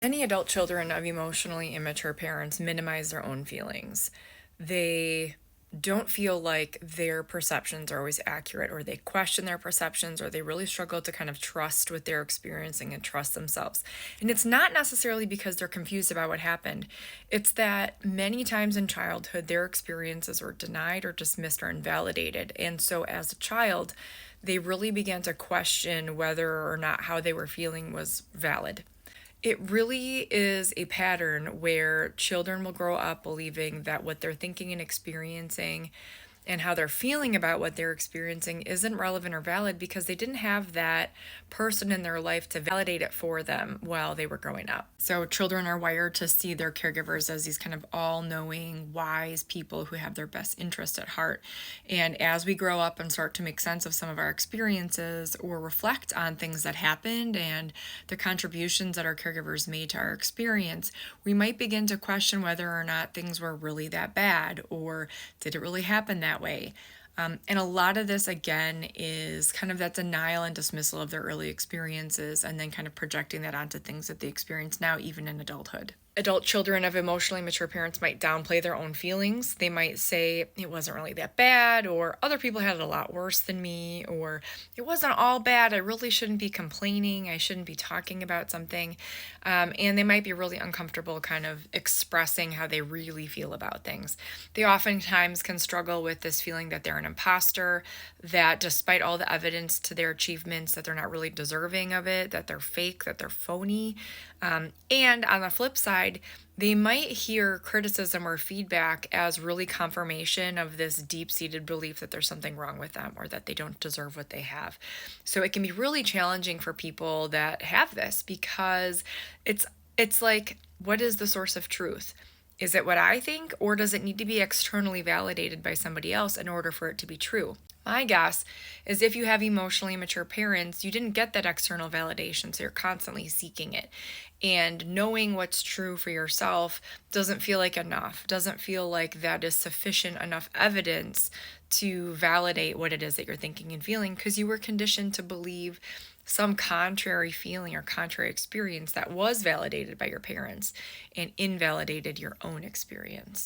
Many adult children of emotionally immature parents minimize their own feelings. They don't feel like their perceptions are always accurate, or they question their perceptions, or they really struggle to kind of trust what they're experiencing and trust themselves. And it's not necessarily because they're confused about what happened. It's that many times in childhood, their experiences were denied or dismissed or invalidated. And so as a child, they really began to question whether or not how they were feeling was valid. It really is a pattern where children will grow up believing that what they're thinking and experiencing and how they're feeling about what they're experiencing isn't relevant or valid because they didn't have that person in their life to validate it for them while they were growing up. So, children are wired to see their caregivers as these kind of all knowing, wise people who have their best interest at heart. And as we grow up and start to make sense of some of our experiences or reflect on things that happened and the contributions that our caregivers made to our experience, we might begin to question whether or not things were really that bad, or did it really happen that way. And a lot of this, again, is kind of that denial and dismissal of their early experiences and then kind of projecting that onto things that they experience now, even in adulthood. Adult children of emotionally mature parents might downplay their own feelings. They might say, it wasn't really that bad, or other people had it a lot worse than me, or it wasn't all bad. I really shouldn't be complaining. I shouldn't be talking about something. And they might be really uncomfortable kind of expressing how they really feel about things. They oftentimes can struggle with this feeling that they're an imposter, that despite all the evidence to their achievements, that they're not really deserving of it, that they're fake, that they're phony. And on the flip side, they might hear criticism or feedback as really confirmation of this deep seated belief that there's something wrong with them or that they don't deserve what they have. So it can be really challenging for people that have this because it's like, what is the source of truth? Is it what I think, or does it need to be externally validated by somebody else in order for it to be true? My guess is if you have emotionally mature parents, you didn't get that external validation, so you're constantly seeking it. And knowing what's true for yourself doesn't feel like enough, doesn't feel like that is sufficient enough evidence to validate what it is that you're thinking and feeling because you were conditioned to believe some contrary feeling or contrary experience that was validated by your parents and invalidated your own experience.